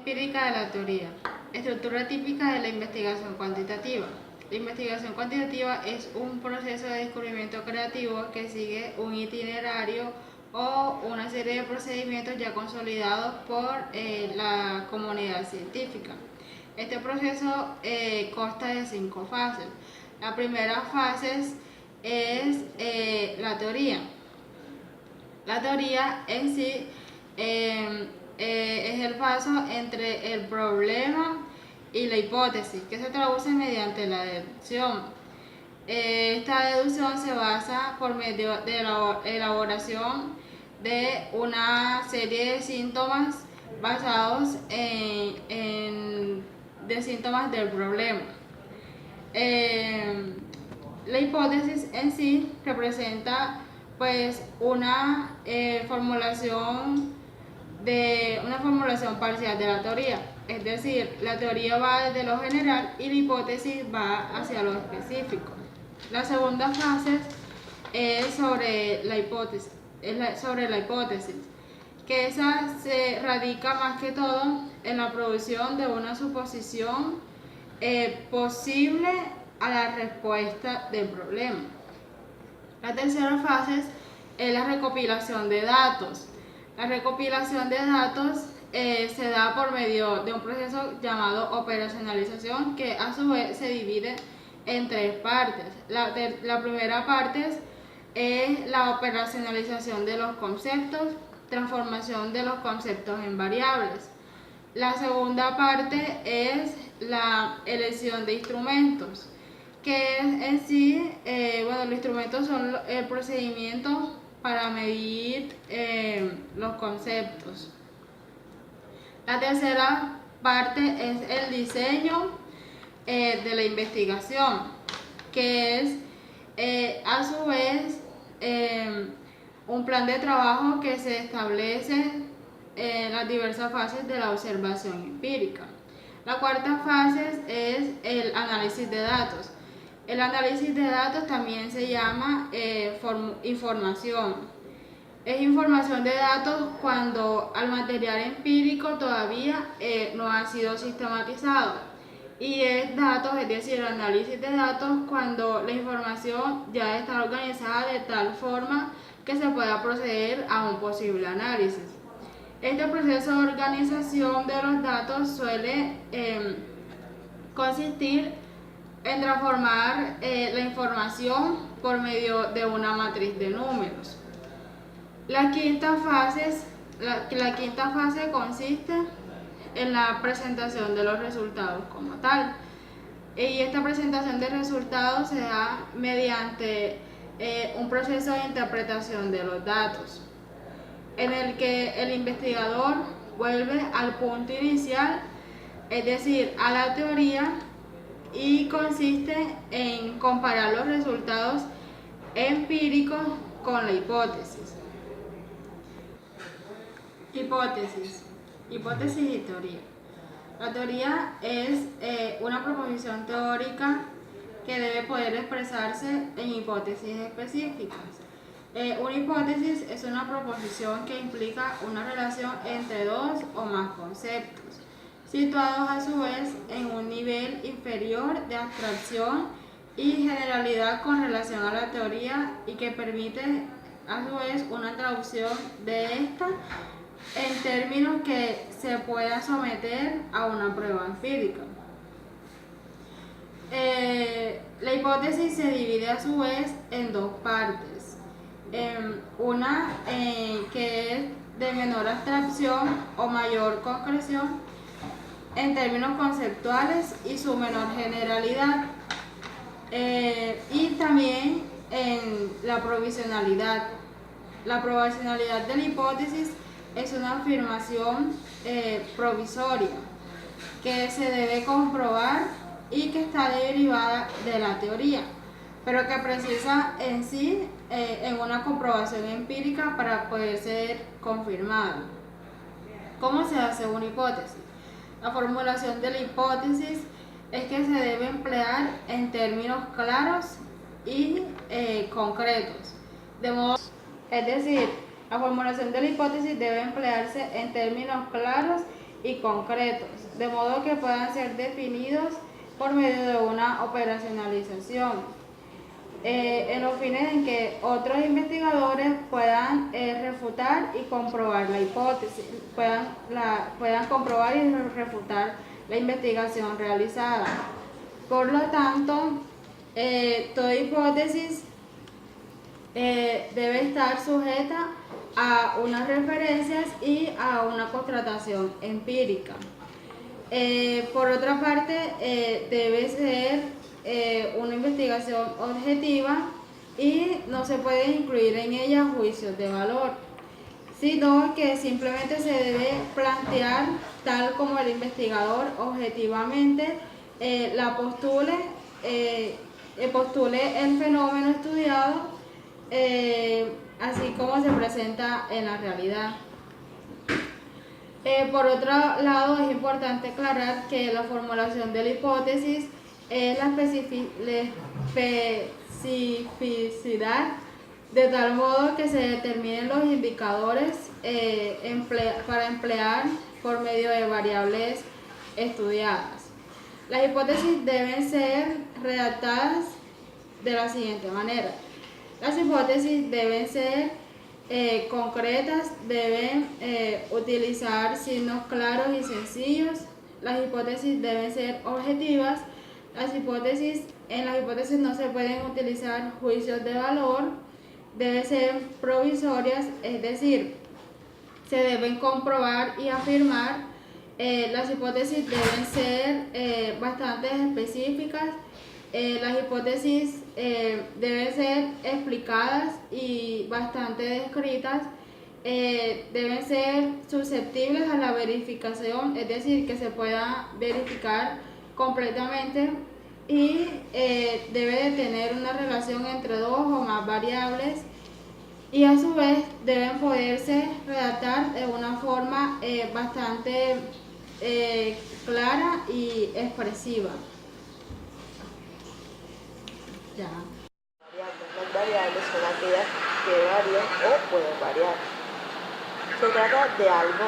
empírica de la teoría. Estructura típica de la investigación cuantitativa. La investigación cuantitativa es un proceso de descubrimiento creativo que sigue un itinerario o una serie de procedimientos ya consolidados por la comunidad científica. Este proceso consta de 5 fases. La primera fase es la teoría. La teoría en sí es el paso entre el problema y la hipótesis, que se traduce mediante la deducción. Esta deducción se basa por medio de la elaboración de una serie de síntomas basados en síntomas del problema. La hipótesis en sí representa pues una formulación parcial de la teoría, es decir, la teoría va desde lo general y la hipótesis va hacia lo específico. La segunda fase es sobre la hipótesis, que esa se radica más que todo en la producción de una suposición posible a la respuesta del problema. La tercera fase es la recopilación de datos. La recopilación de datos se da por medio de un proceso llamado operacionalización, que a su vez se divide en 3 partes. La primera parte es la operacionalización de los conceptos, transformación de los conceptos en variables. La segunda parte es la elección de instrumentos, que en sí, los instrumentos son el procedimiento para medir los conceptos. La tercera parte es el diseño de la investigación, que es a su vez un plan de trabajo que se establece en las diversas fases de la observación empírica. La cuarta fase es el análisis de datos. El análisis de datos también se llama información. Es información de datos cuando el material empírico todavía no ha sido sistematizado. Y es datos, es decir, el análisis de datos cuando la información ya está organizada de tal forma que se pueda proceder a un posible análisis. Este proceso de organización de los datos suele consistir en transformar la información por medio de una matriz de números. La quinta fase consiste en la presentación de los resultados como tal. Y esta presentación de resultados se da mediante un proceso de interpretación de los datos, en el que el investigador vuelve al punto inicial, es decir, a la teoría, y consiste en comparar los resultados empíricos con la hipótesis. Hipótesis y teoría. La teoría es una proposición teórica que debe poder expresarse en hipótesis específicas. Una hipótesis es una proposición que implica una relación entre dos o más conceptos, situados a su vez en un nivel inferior de abstracción y generalidad con relación a la teoría, y que permite a su vez una traducción de esta en términos que se puedan someter a una prueba empírica. La hipótesis se divide a su vez en 2 partes. Una que es de menor abstracción o mayor concreción en términos conceptuales y su menor generalidad, y también en la provisionalidad. La provisionalidad de la hipótesis es una afirmación provisoria que se debe comprobar y que está derivada de la teoría, pero que precisa en sí en una comprobación empírica para poder ser confirmada. ¿Cómo se hace una hipótesis? La formulación de la hipótesis es que se debe emplear en términos claros y concretos. Es decir, la formulación de la hipótesis debe emplearse en términos claros y concretos, de modo que puedan ser definidos por medio de una operacionalización, en los fines en que otros investigadores puedan refutar y comprobar la hipótesis, puedan comprobar y refutar la investigación realizada. Por lo tanto, toda hipótesis debe estar sujeta a unas referencias y a una constatación empírica. Por otra parte, debe ser una investigación objetiva y no se puede incluir en ella juicios de valor, sino que simplemente se debe plantear tal como el investigador objetivamente postule el fenómeno estudiado, así como se presenta en la realidad. Por otro lado, es importante aclarar que la formulación de la hipótesis es la especificidad, de tal modo que se determinen los indicadores para emplear por medio de variables estudiadas. Las hipótesis deben ser redactadas de la siguiente manera. Las hipótesis deben ser concretas, deben utilizar signos claros y sencillos. Las hipótesis deben ser objetivas. En las hipótesis no se pueden utilizar juicios de valor. Deben ser provisorias, es decir, se deben comprobar y afirmar. Las hipótesis deben ser bastante específicas. Las hipótesis deben ser explicadas y bastante descritas. Deben ser susceptibles a la verificación, es decir, que se pueda verificar completamente, y debe de tener una relación entre dos o más variables, y a su vez deben poderse redactar de una forma bastante clara y expresiva. Ya. Las variables son aquellas que varían o pueden variar. Se trata de algo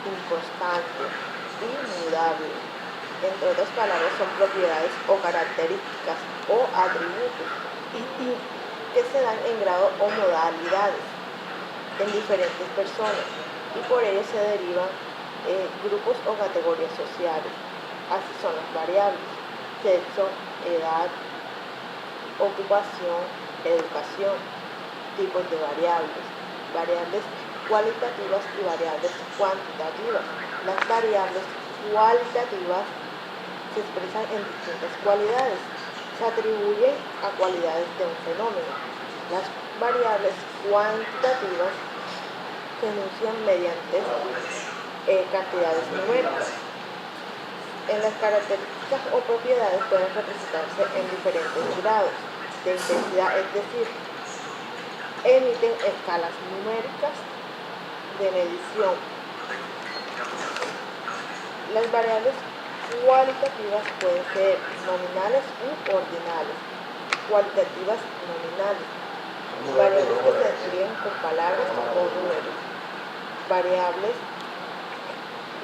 inconstante, inmutable. Entre otras palabras, son propiedades o características o atributos que se dan en grado o modalidades en diferentes personas, y por ello se derivan grupos o categorías sociales. Así son las variables: sexo, edad, ocupación, educación. Tipos de variables: variables cualitativas y variables cuantitativas. Las variables cualitativas se expresan en distintas cualidades, se atribuyen a cualidades de un fenómeno. Las variables cuantitativas se enuncian mediante cantidades numéricas. En las características o propiedades pueden representarse en diferentes grados de intensidad, es decir, emiten escalas numéricas de medición. Las variables cualitativas pueden ser nominales u ordinales. Cualitativas nominales: variables que se describen con palabras o números. Variables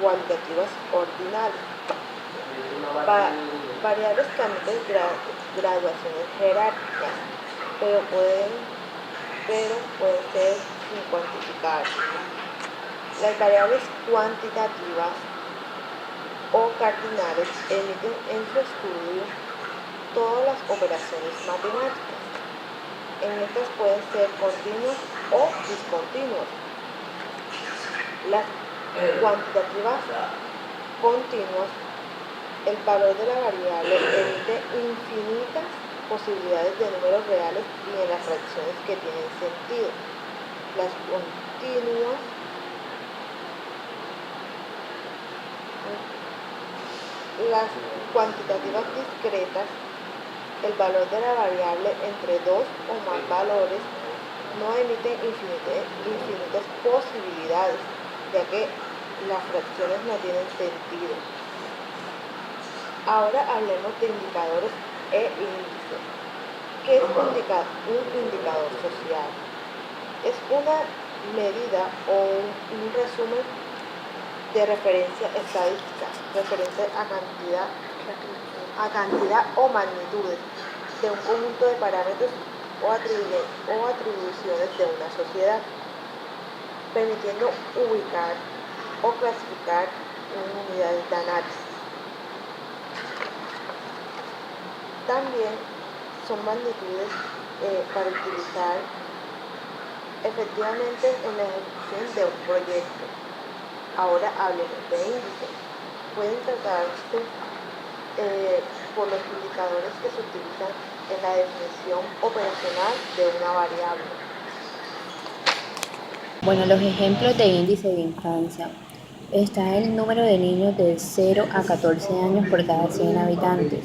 cualitativas ordinales: variables que admiten graduaciones jerárquicas, pero pueden ser sin cuantificar. Las variables cuantitativas o cardinales emiten en su estudio todas las operaciones matemáticas. En estas pueden ser continuas o discontinuas. Las cuantitativas continuas: el valor de la variable emite infinitas posibilidades de números reales y en las fracciones que tienen sentido. Las continuas Las cuantitativas discretas: el valor de la variable entre dos o más valores no emite infinitas posibilidades, ya que las fracciones no tienen sentido. Ahora hablemos de indicadores e índices. ¿Qué es un indicador social? Es una medida o un resumen de referencia estadística, referente a cantidad o magnitudes de un conjunto de parámetros o atribuciones de una sociedad, permitiendo ubicar o clasificar unidades de análisis. También son magnitudes para utilizar efectivamente en la ejecución de un proyecto. Ahora hablemos de índices. Pueden tratarse por los indicadores que se utilizan en la definición operacional de una variable. Bueno, los ejemplos de índice de infancia. Está el número de niños de 0 a 14 años por cada 100 habitantes,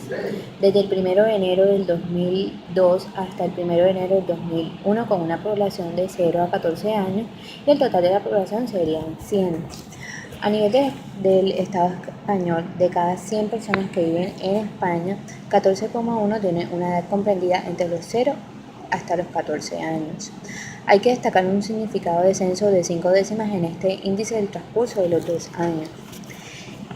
desde el 1 de enero del 2002 hasta el 1 de enero del 2001, con una población de 0 a 14 años, y el total de la población serían 100. A nivel del Estado español, de cada 100 personas que viven en España, 14,1 tienen una edad comprendida entre los 0 hasta los 14 años. Hay que destacar un significado de descenso de 5 décimas en este índice del transcurso de los 2 años.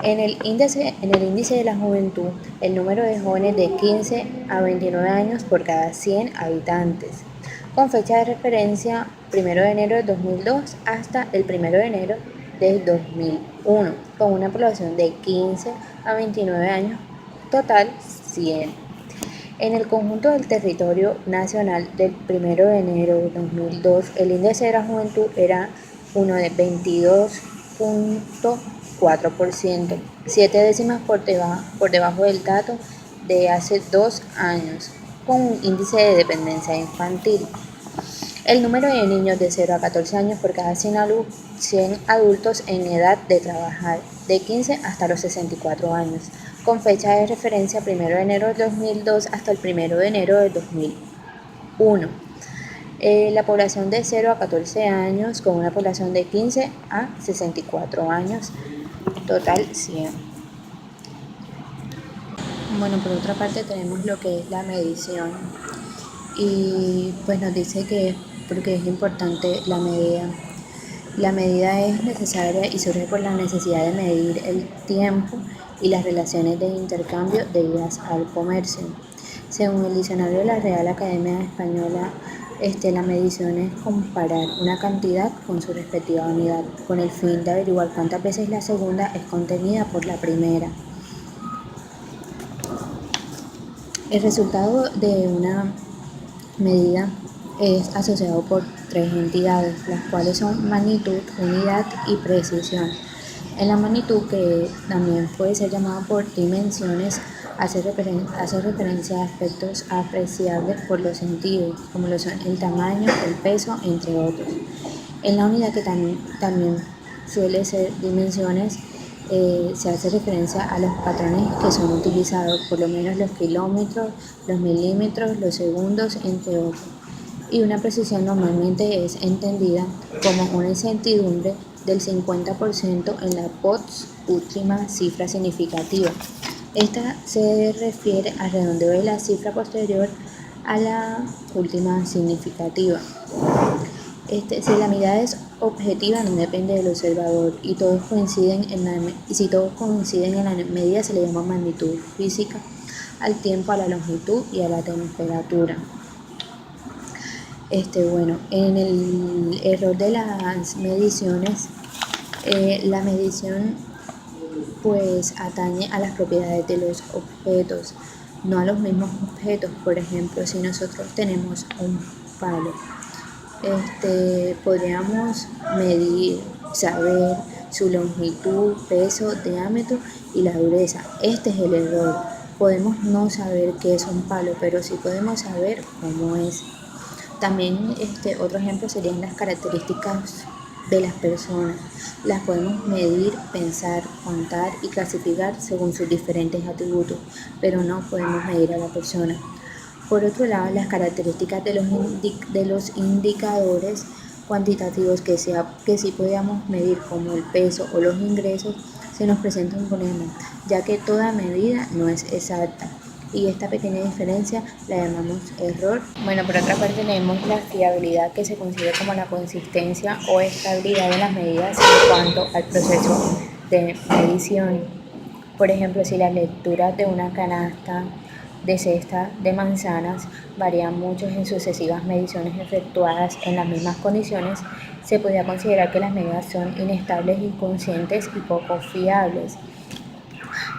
En el índice de la juventud, el número de jóvenes de 15 a 29 años por cada 100 habitantes, con fecha de referencia 1 de enero de 2002 hasta el 1 de enero del 2001, con una población de 15 a 29 años, total 100. En el conjunto del territorio nacional del 1 de enero de 2002, el índice de la juventud era uno de 22,4%, 7 décimas por debajo del dato de hace 2 años, con un índice de dependencia infantil. El número de niños de 0 a 14 años por cada 100 adultos en edad de trabajar, de 15 hasta los 64 años, con fecha de referencia 1 de enero de 2002 hasta el 1 de enero de 2001. La población de 0 a 14 años, con una población de 15 a 64 años, total 100. Bueno, por otra parte tenemos lo que es la medición, y pues nos dice que porque es importante la medida. La medida es necesaria y surge por la necesidad de medir el tiempo y las relaciones de intercambio debidas al comercio. Según el diccionario de la Real Academia Española, la medición es comparar una cantidad con su respectiva unidad, con el fin de averiguar cuántas veces la segunda es contenida por la primera. El resultado de una medida es asociado por 3 entidades, las cuales son magnitud, unidad y precisión. En la magnitud, que también puede ser llamada por dimensiones, hace referencia a aspectos apreciables por los sentidos, como lo son el tamaño, el peso, entre otros. En la unidad, que también suele ser dimensiones, se hace referencia a los patrones que son utilizados, por lo menos los kilómetros, los milímetros, los segundos, entre otros. Y una precisión normalmente es entendida como una incertidumbre del 50% en la última cifra significativa. Esta se refiere al redondeo de la cifra posterior a la última significativa. Si la medida es objetiva, no depende del observador, y si todos coinciden en la medida, se le llama magnitud física al tiempo, a la longitud y a la temperatura. En el error de las mediciones, la medición pues atañe a las propiedades de los objetos, no a los mismos objetos. Por ejemplo, si nosotros tenemos un palo, podríamos medir, saber su longitud, peso, diámetro y la dureza. Este es el error. Podemos no saber qué es un palo, pero sí podemos saber cómo es. También otro ejemplo serían las características de las personas. Las podemos medir, pensar, contar y clasificar según sus diferentes atributos, pero no podemos medir a la persona. Por otro lado, las características de los indicadores cuantitativos que sí podamos medir, como el peso o los ingresos, se nos presenta un problema, ya que toda medida no es exacta. Y esta pequeña diferencia la llamamos error. Bueno, por otra parte tenemos la fiabilidad, que se considera como la consistencia o estabilidad de las medidas en cuanto al proceso de medición. Por ejemplo, si las lecturas de una canasta de cesta de manzanas varían mucho en sucesivas mediciones efectuadas en las mismas condiciones, se podría considerar que las medidas son inestables, inconscientes y poco fiables.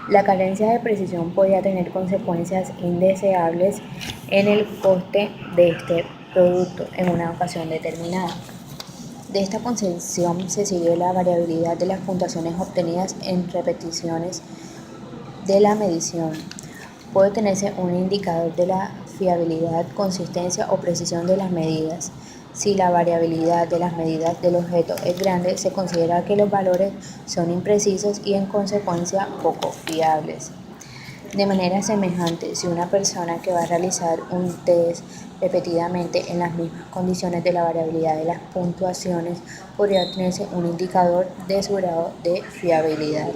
La carencia de precisión podría tener consecuencias indeseables en el coste de este producto en una ocasión determinada. De esta concepción se sigue la variabilidad de las puntuaciones obtenidas en repeticiones de la medición. Puede tenerse un indicador de la fiabilidad, consistencia o precisión de las medidas. Si la variabilidad de las medidas del objeto es grande, se considera que los valores son imprecisos y en consecuencia poco fiables. De manera semejante, si una persona que va a realizar un test repetidamente en las mismas condiciones de la variabilidad de las puntuaciones, podría obtenerse un indicador de su grado de fiabilidad.